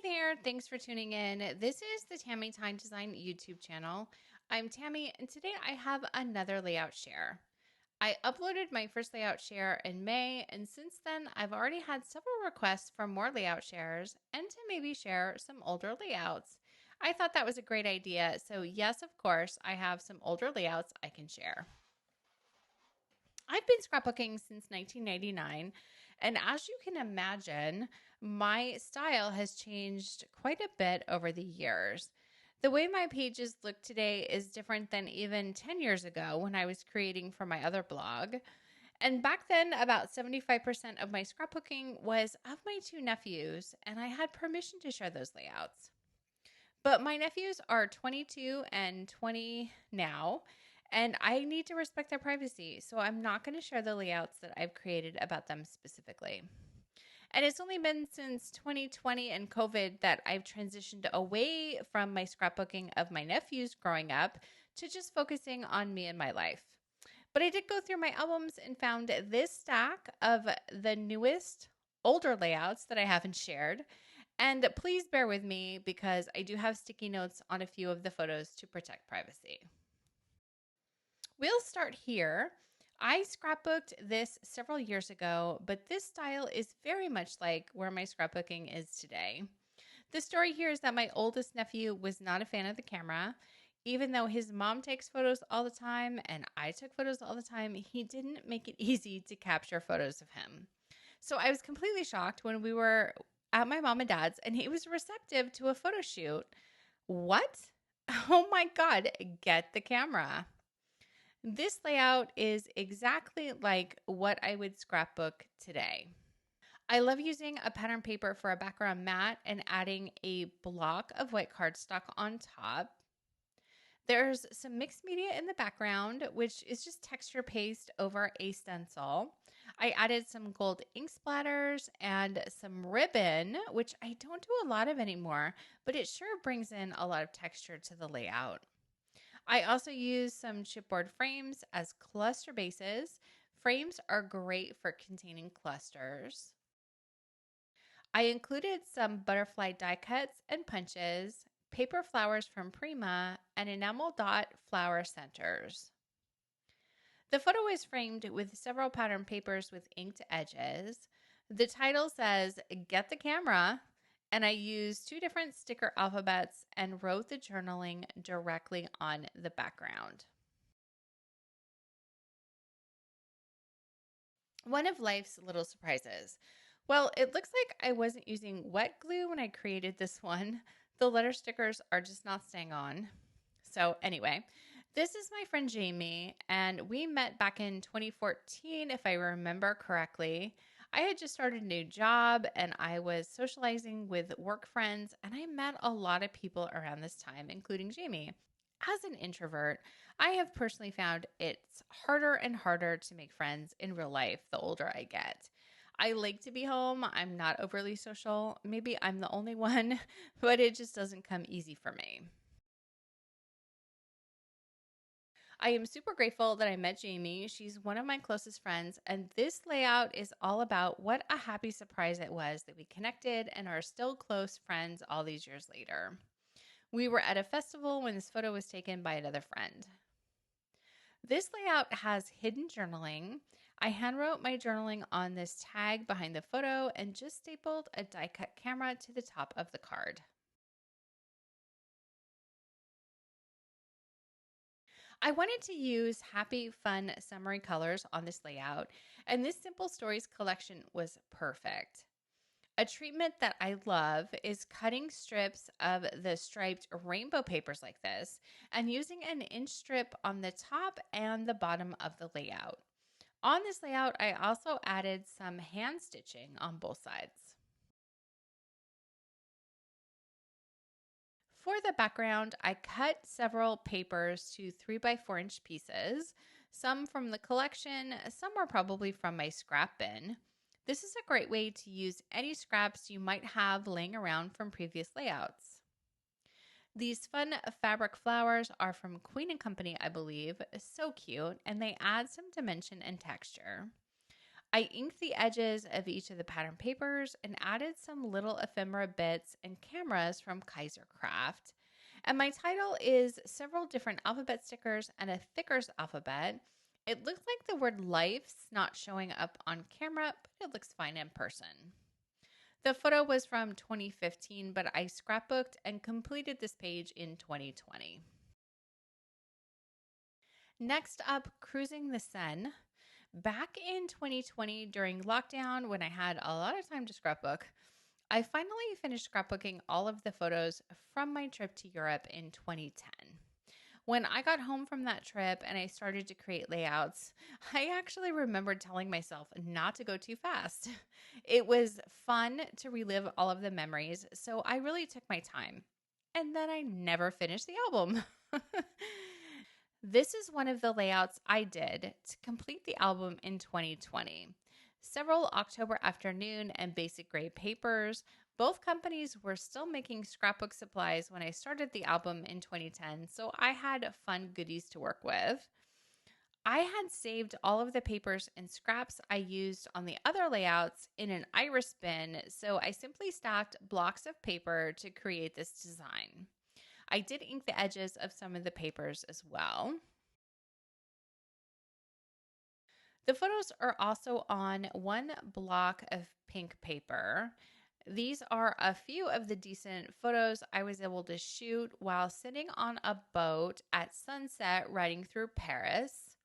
there, thanks for tuning in. This is the Tammy Tine Design YouTube channel. I'm Tammy, and today I have another layout share. I uploaded my first layout share in May, and since then I've already had several requests for more layout shares and to maybe share some older layouts. I thought that was a great idea, so yes, of course, I have some older layouts I can share. I've been scrapbooking since 1999, and as you can imagine, my style has changed quite a bit over the years. The way my pages look today is different than even 10 years ago when I was creating for my other blog. And back then, about 75% of my scrapbooking was of my two nephews, and I had permission to share those layouts. But my nephews are 22 and 20 now, and I need to respect their privacy, so I'm not going to share the layouts that I've created about them specifically. And it's only been since 2020 and COVID that I've transitioned away from my scrapbooking of my nephews growing up to just focusing on me and my life. But I did go through my albums and found this stack of the newest, older layouts that I haven't shared. And please bear with me because I do have sticky notes on a few of the photos to protect privacy. We'll start here. I scrapbooked this several years ago, but this style is very much like where my scrapbooking is today. The story here is that my oldest nephew was not a fan of the camera. Even though his mom takes photos all the time and I took photos all the time, he didn't make it easy to capture photos of him. So I was completely shocked when we were at my mom and dad's and he was receptive to a photo shoot. What? Oh my God, get the camera. This layout is exactly like what I would scrapbook today. I love using a pattern paper for a background mat and adding a block of white cardstock on top. There's some mixed media in the background, which is just texture paste over a stencil. I added some gold ink splatters and some ribbon, which I don't do a lot of anymore, but it sure brings in a lot of texture to the layout. I also use some chipboard frames as cluster bases. Frames are great for containing clusters. I included some butterfly die cuts and punches, paper flowers from Prima, and enamel dot flower centers. The photo is framed with several pattern papers with inked edges. The title says, "Get the camera," and I used two different sticker alphabets and wrote the journaling directly on the background. One of life's little surprises. Well, it looks like I wasn't using wet glue when I created this one. The letter stickers are just not staying on. So anyway, this is my friend Jamie, and we met back in 2014, if I remember correctly. I had just started a new job and I was socializing with work friends, and I met a lot of people around this time, including Jamie. As an introvert, I have personally found it's harder and harder to make friends in real life the older I get. I like to be home. I'm not overly social. Maybe I'm the only one, but it just doesn't come easy for me. I am super grateful that I met Jamie. She's one of my closest friends, and this layout is all about what a happy surprise it was that we connected and are still close friends all these years later. We were at a festival when this photo was taken by another friend. This layout has hidden journaling. I handwrote my journaling on this tag behind the photo and just stapled a die-cut camera to the top of the card. I wanted to use happy, fun, summery colors on this layout, and this Simple Stories collection was perfect. A treatment that I love is cutting strips of the striped rainbow papers like this and using an inch strip on the top and the bottom of the layout. On this layout, I also added some hand stitching on both sides. For the background, I cut several papers to 3x4-inch pieces, some from the collection, some were probably from my scrap bin. This is a great way to use any scraps you might have laying around from previous layouts. These fun fabric flowers are from Queen & Company, I believe. So cute, and they add some dimension and texture. I inked the edges of each of the pattern papers and added some little ephemera bits and cameras from Kaisercraft. And my title is several different alphabet stickers and a Thickers alphabet. It looks like the word life's not showing up on camera, but it looks fine in person. The photo was from 2015, but I scrapbooked and completed this page in 2020. Next up, Cruising the Seine. Back in 2020, during lockdown, when I had a lot of time to scrapbook, I finally finished scrapbooking all of the photos from my trip to Europe in 2010. When I got home from that trip and I started to create layouts, I actually remembered telling myself not to go too fast. It was fun to relive all of the memories, so I really took my time. And then I never finished the album. This is one of the layouts I did to complete the album in 2020. Several October afternoon and basic gray papers. Both companies were still making scrapbook supplies when I started the album in 2010, so I had fun goodies to work with. I had saved all of the papers and scraps I used on the other layouts in an iris bin, so I simply stacked blocks of paper to create this design. I did ink the edges of some of the papers as well. The photos are also on one block of pink paper. These are a few of the decent photos I was able to shoot while sitting on a boat at sunset riding through Paris.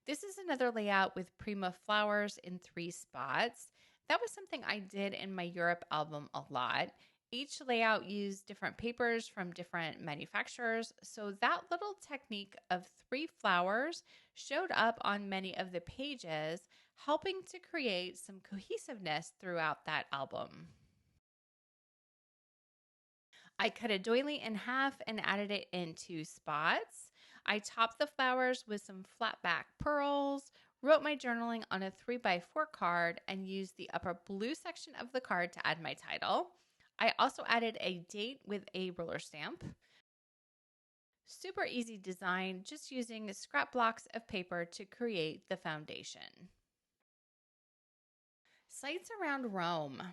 This is another layout with Prima flowers in 3 spots. That was something I did in my Europe album a lot. Each layout used different papers from different manufacturers, so that little technique of 3 flowers showed up on many of the pages, helping to create some cohesiveness throughout that album. I cut a doily in half and added it in 2 spots. I topped the flowers with some flat back pearls, wrote my journaling on a 3x4 card, and used the upper blue section of the card to add my title. I also added a date with a ruler stamp. Super easy design, just using scrap blocks of paper to create the foundation. Sites around Rome.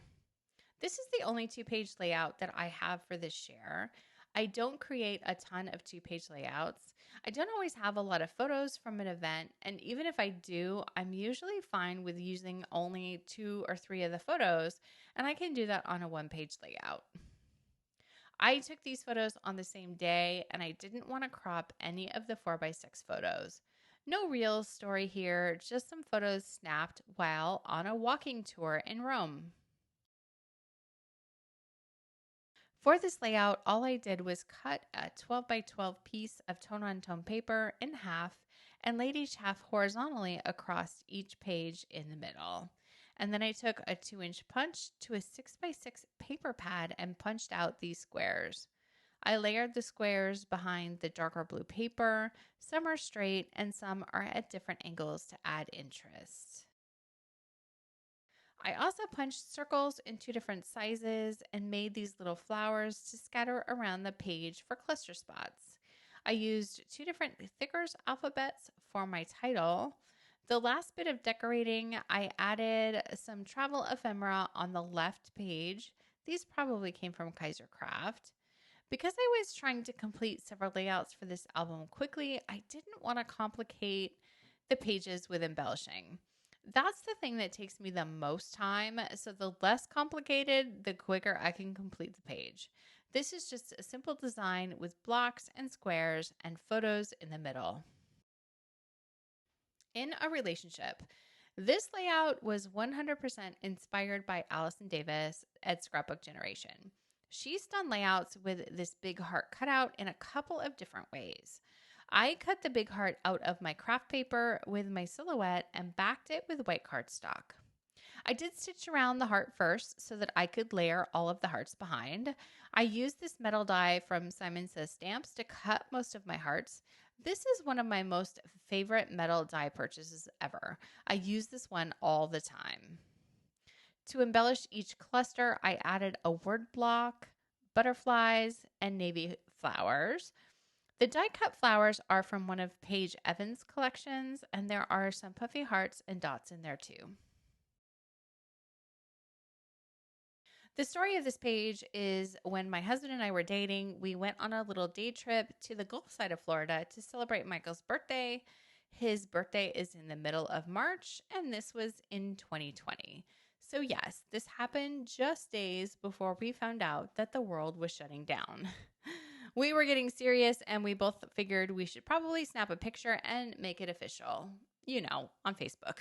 This is the only 2-page layout that I have for this share. I don't create a ton of 2-page layouts. I don't always have a lot of photos from an event, and even if I do, I'm usually fine with using only 2 or 3 of the photos, and I can do that on a 1-page layout. I took these photos on the same day, and I didn't want to crop any of the 4x6 photos. No real story here, just some photos snapped while on a walking tour in Rome. For this layout, all I did was cut a 12x12 piece of tone-on-tone paper in half and laid each half horizontally across each page in the middle. And then I took a 2-inch punch to a 6x6 paper pad and punched out these squares. I layered the squares behind the darker blue paper. Some are straight and some are at different angles to add interest. I also punched circles in 2 different sizes and made these little flowers to scatter around the page for cluster spots. I used 2 different Thickers alphabets for my title. The last bit of decorating, I added some travel ephemera on the left page. These probably came from Kaisercraft. Because I was trying to complete several layouts for this album quickly, I didn't want to complicate the pages with embellishing. That's the thing that takes me the most time, so the less complicated, the quicker I can complete the page. This is just a simple design with blocks and squares and photos in the middle. In a relationship, this layout was 100% inspired by Allison Davis at Scrapbook Generation. She's done layouts with this big heart cutout in a couple of different ways. I cut the big heart out of my craft paper with my silhouette and backed it with white cardstock. I did stitch around the heart first so that I could layer all of the hearts behind. I used this metal die from Simon Says Stamps to cut most of my hearts. This is one of my most favorite metal die purchases ever. I use this one all the time. To embellish each cluster, I added a word block, butterflies, and navy flowers. The die-cut flowers are from one of Paige Evans' collections, and there are some puffy hearts and dots in there too. The story of this page is when my husband and I were dating, we went on a little day trip to the Gulf side of Florida to celebrate Michael's birthday. His birthday is in the middle of March, and this was in 2020. So, yes, this happened just days before we found out that the world was shutting down. We were getting serious, and we both figured we should probably snap a picture and make it official, on Facebook.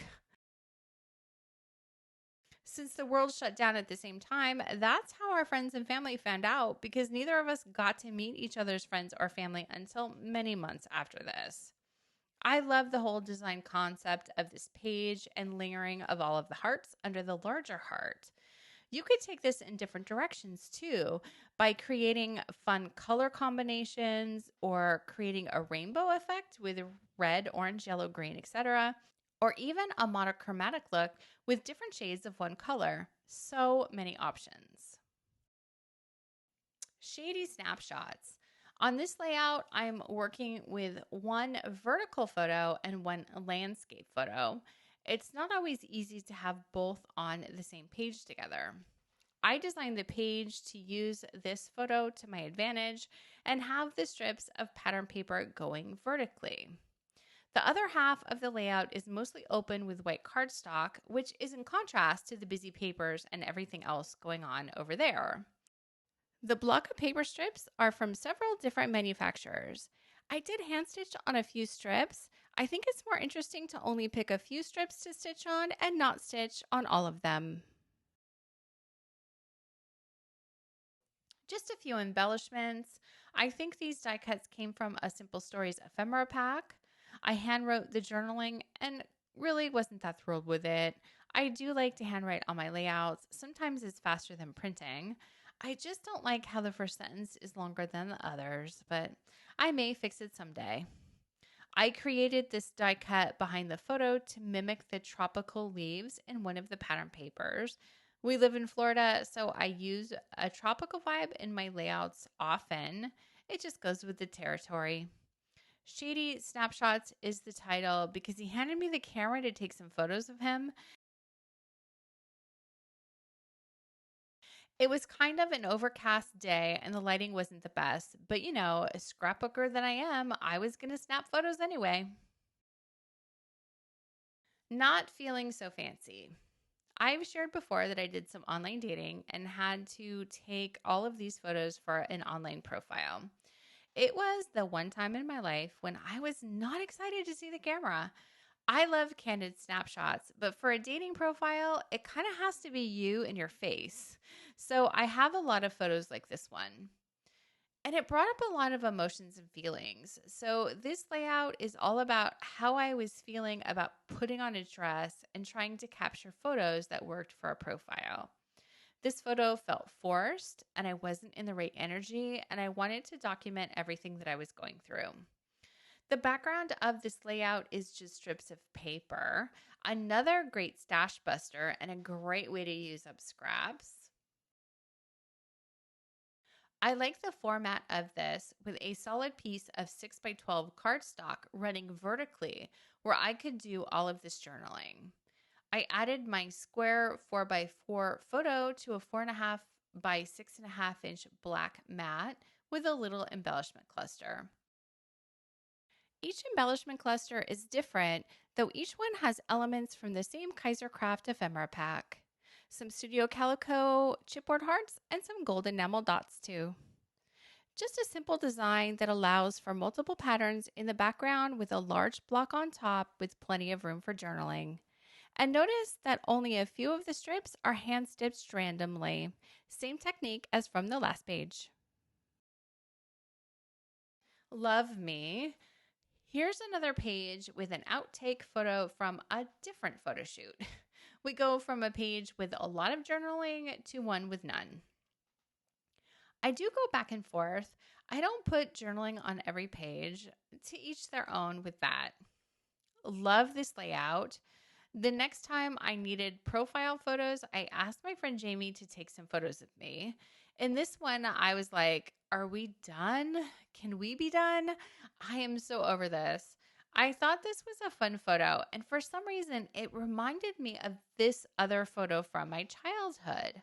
Since the world shut down at the same time, that's how our friends and family found out because neither of us got to meet each other's friends or family until many months after this. I love the whole design concept of this page and layering of all of the hearts under the larger heart. You could take this in different directions too by creating fun color combinations or creating a rainbow effect with red, orange, yellow, green, etc., or even a monochromatic look with different shades of one color. So many options. Shady Snapshots. On this layout, I'm working with one vertical photo and one landscape photo. It's not always easy to have both on the same page together. I designed the page to use this photo to my advantage and have the strips of pattern paper going vertically. The other half of the layout is mostly open with white cardstock, which is in contrast to the busy papers and everything else going on over there. The block of paper strips are from several different manufacturers. I did hand stitch on a few strips. I think it's more interesting to only pick a few strips to stitch on and not stitch on all of them. Just a few embellishments. I think these die cuts came from a Simple Stories ephemera pack. I handwrote the journaling and really wasn't that thrilled with it. I do like to handwrite on my layouts. Sometimes it's faster than printing. I just don't like how the first sentence is longer than the others, but I may fix it someday. I created this die cut behind the photo to mimic the tropical leaves in one of the pattern papers. We live in Florida, so I use a tropical vibe in my layouts often. It just goes with the territory. Shady Snapshots is the title because he handed me the camera to take some photos of him. It was kind of an overcast day and the lighting wasn't the best, but a scrapbooker that I am, I was going to snap photos anyway. Not feeling so fancy. I've shared before that I did some online dating and had to take all of these photos for an online profile. It was the one time in my life when I was not excited to see the camera. I love candid snapshots, but for a dating profile, it kind of has to be you and your face. So I have a lot of photos like this one. And it brought up a lot of emotions and feelings. So this layout is all about how I was feeling about putting on a dress and trying to capture photos that worked for a profile. This photo felt forced and I wasn't in the right energy, and I wanted to document everything that I was going through. The background of this layout is just strips of paper, another great stash buster and a great way to use up scraps. I like the format of this with a solid piece of 6x12 cardstock running vertically where I could do all of this journaling. I added my square 4x4 photo to a 4.5 by 6.5 inch black mat with a little embellishment cluster. Each embellishment cluster is different, though each one has elements from the same Kaiser Craft ephemera pack. Some Studio Calico chipboard hearts and some gold enamel dots too. Just a simple design that allows for multiple patterns in the background with a large block on top with plenty of room for journaling. And notice that only a few of the strips are hand stitched randomly. Same technique as from the last page. Love me. Here's another page with an outtake photo from a different photo shoot. We go from a page with a lot of journaling to one with none. I do go back and forth. I don't put journaling on every page. To each their own with that. Love this layout. The next time I needed profile photos, I asked my friend Jamie to take some photos of me. In this one, I was like, are we done? Can we be done? I am so over this. I thought this was a fun photo, and for some reason, it reminded me of this other photo from my childhood.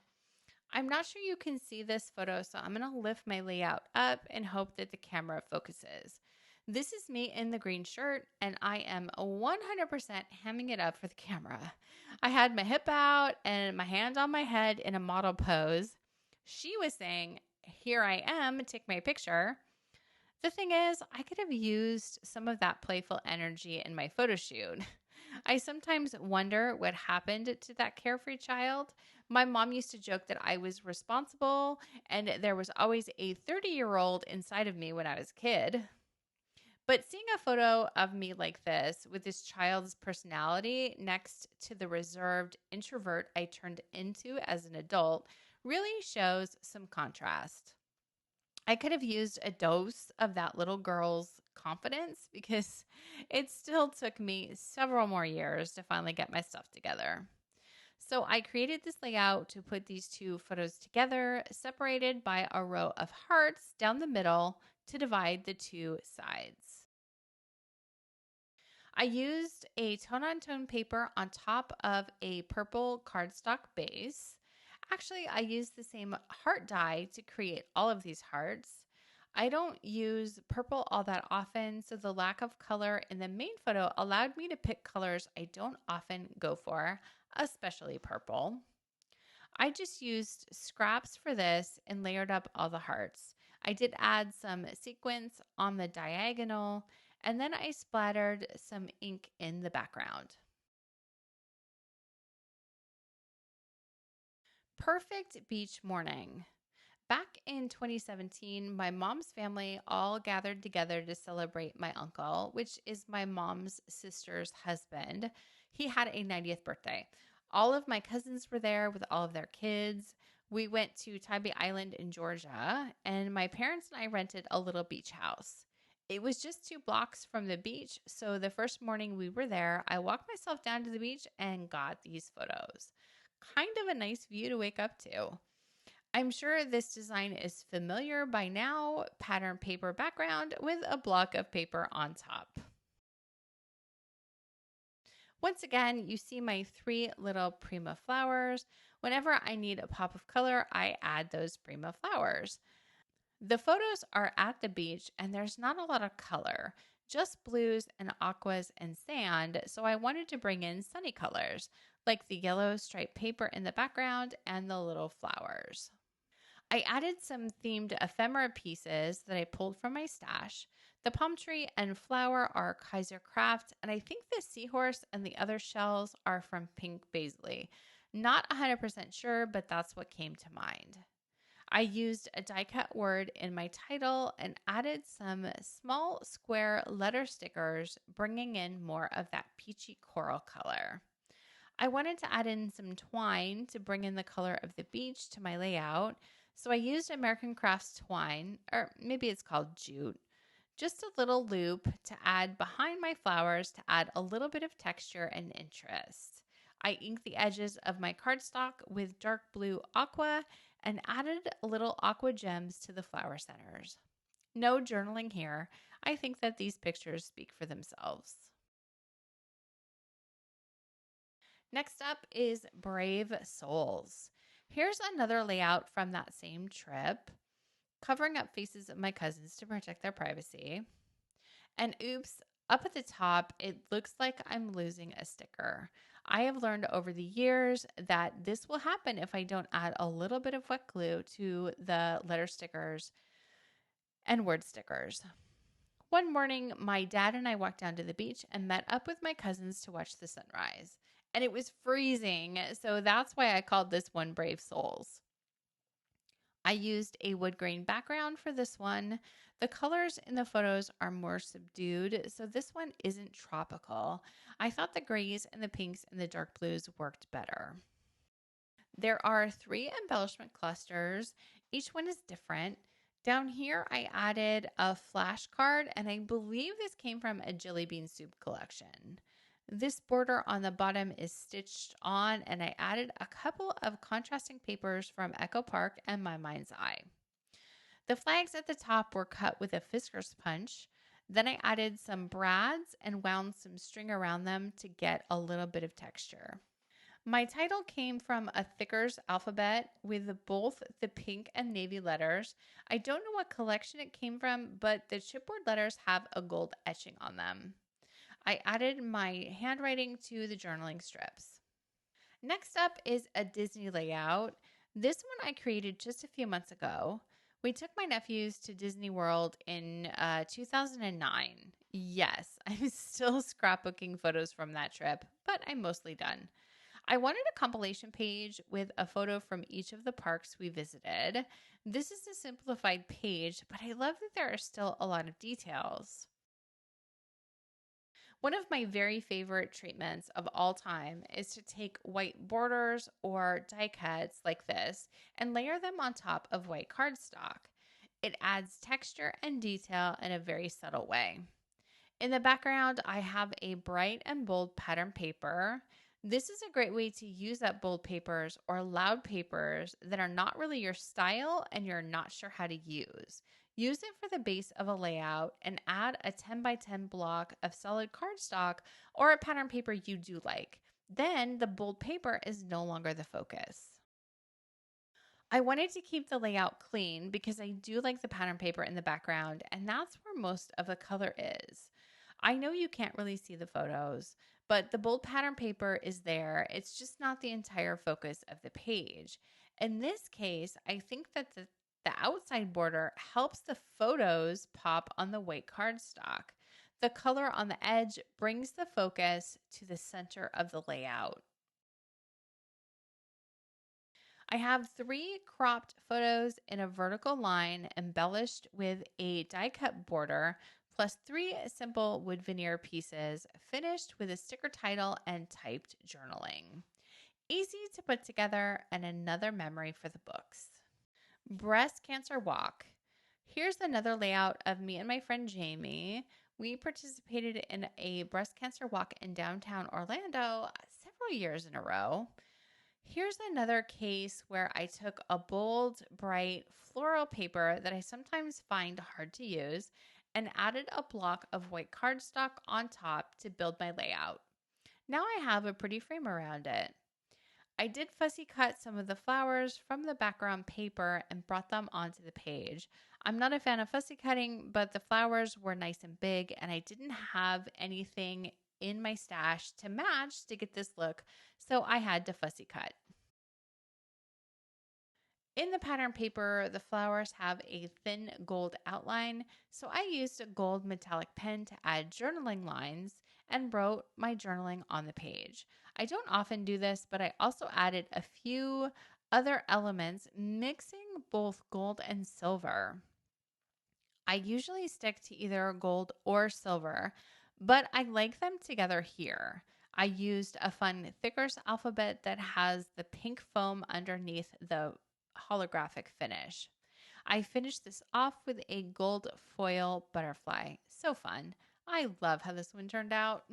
I'm not sure you can see this photo, so I'm going to lift my layout up and hope that the camera focuses. This is me in the green shirt, and I am 100% hamming it up for the camera. I had my hip out and my hand on my head in a model pose. She was saying, "Here I am, take my picture." The thing is, I could have used some of that playful energy in my photo shoot. I sometimes wonder what happened to that carefree child. My mom used to joke that I was responsible and there was always a 30-year-old inside of me when I was a kid. But seeing a photo of me like this with this child's personality next to the reserved introvert I turned into as an adult really shows some contrast. I could have used a dose of that little girl's confidence because it still took me several more years to finally get my stuff together. So I created this layout to put these two photos together, separated by a row of hearts down the middle to divide the two sides. I used a tone-on-tone paper on top of a purple cardstock base. Actually, I used the same heart die to create all of these hearts. I don't use purple all that often, so the lack of color in the main photo allowed me to pick colors I don't often go for, especially purple. I just used scraps for this and layered up all the hearts. I did add some sequins on the diagonal, and then I splattered some ink in the background. Perfect beach morning. Back in 2017, my mom's family all gathered together to celebrate my uncle, which is my mom's sister's husband. He had a 90th birthday. All of my cousins were there with all of their kids. We went to Tybee Island in Georgia, and my parents and I rented a little beach house. It was just 2 blocks from the beach, so the first morning we were there, I walked myself down to the beach and got these photos. Kind of a nice view to wake up to. I'm sure this design is familiar by now, pattern paper background with a block of paper on top. Once again, you see my 3 little Prima flowers. Whenever I need a pop of color, I add those Prima flowers. The photos are at the beach and there's not a lot of color, just blues and aquas and sand, so I wanted to bring in sunny colors, like the yellow striped paper in the background and the little flowers. I added some themed ephemera pieces that I pulled from my stash. The palm tree and flower are Kaiser Craft, and I think the seahorse and the other shells are from Pink Paisley. Not 100% sure, but that's what came to mind. I used a die cut word in my title and added some small square letter stickers, bringing in more of that peachy coral color. I wanted to add in some twine to bring in the color of the beach to my layout, so I used American Crafts twine, or maybe it's called jute, just a little loop to add behind my flowers to add a little bit of texture and interest. I inked the edges of my cardstock with dark blue aqua and added little aqua gems to the flower centers. No journaling here. I think that these pictures speak for themselves. Next up is Brave Souls. Here's another layout from that same trip, covering up faces of my cousins to protect their privacy. And oops, up at the top, it looks like I'm losing a sticker. I have learned over the years that this will happen if I don't add a little bit of wet glue to the letter stickers and word stickers. One morning, my dad and I walked down to the beach and met up with my cousins to watch the sunrise. And it was freezing, so that's why I called this one Brave Souls. I used a wood grain background for this one. The colors in the photos are more subdued, so this one isn't tropical. I thought the grays and the pinks and the dark blues worked better. There are 3 embellishment clusters. Each one is different. Down here, I added a flashcard, and I believe this came from a Jelly Bean Soup collection. This border on the bottom is stitched on, and I added a couple of contrasting papers from Echo Park and My Mind's Eye. The flags at the top were cut with a Fisker's punch. Then I added some brads and wound some string around them to get a little bit of texture. My title came from a Thicker's alphabet with both the pink and navy letters. I don't know what collection it came from, but the chipboard letters have a gold etching on them. I added my handwriting to the journaling strips. Next up is a Disney layout. This one I created just a few months ago. We took my nephews to Disney World in 2009. Yes, I'm still scrapbooking photos from that trip, but I'm mostly done. I wanted a compilation page with a photo from each of the parks we visited. This is a simplified page, but I love that there are still a lot of details. One of my very favorite treatments of all time is to take white borders or die cuts like this and layer them on top of white cardstock. It adds texture and detail in a very subtle way. In the background, I have a bright and bold pattern paper. This is a great way to use up bold papers or loud papers that are not really your style and you're not sure how to use. Use it for the base of a layout and add a 10 by 10 block of solid cardstock or a pattern paper you do like. Then the bold paper is no longer the focus. I wanted to keep the layout clean because I do like the pattern paper in the background, and that's where most of the color is. I know you can't really see the photos, but the bold pattern paper is there. It's just not the entire focus of the page. In this case, I think that the outside border helps the photos pop on the white cardstock. The color on the edge brings the focus to the center of the layout. I have 3 cropped photos in a vertical line embellished with a die cut border, plus 3 simple wood veneer pieces finished with a sticker title and typed journaling. Easy to put together and another memory for the books. Breast Cancer Walk. Here's another layout of me and my friend Jamie. We participated in a breast cancer walk in downtown Orlando several years in a row. Here's another case where I took a bold, bright floral paper that I sometimes find hard to use and added a block of white cardstock on top to build my layout. Now I have a pretty frame around it. I did fussy cut some of the flowers from the background paper and brought them onto the page. I'm not a fan of fussy cutting, but the flowers were nice and big, and I didn't have anything in my stash to match to get this look, so I had to fussy cut. In the pattern paper, the flowers have a thin gold outline, so I used a gold metallic pen to add journaling lines and wrote my journaling on the page. I don't often do this, but I also added a few other elements, mixing both gold and silver. I usually stick to either gold or silver, but I like them together here. I used a fun Thicker's alphabet that has the pink foam underneath the holographic finish. I finished this off with a gold foil butterfly. So fun. I love how this one turned out.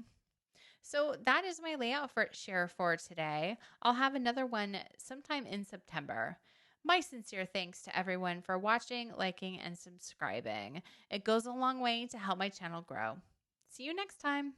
So that is my layout for share for today. I'll have another one sometime in September. My sincere thanks to everyone for watching, liking, and subscribing. It goes a long way to help my channel grow. See you next time.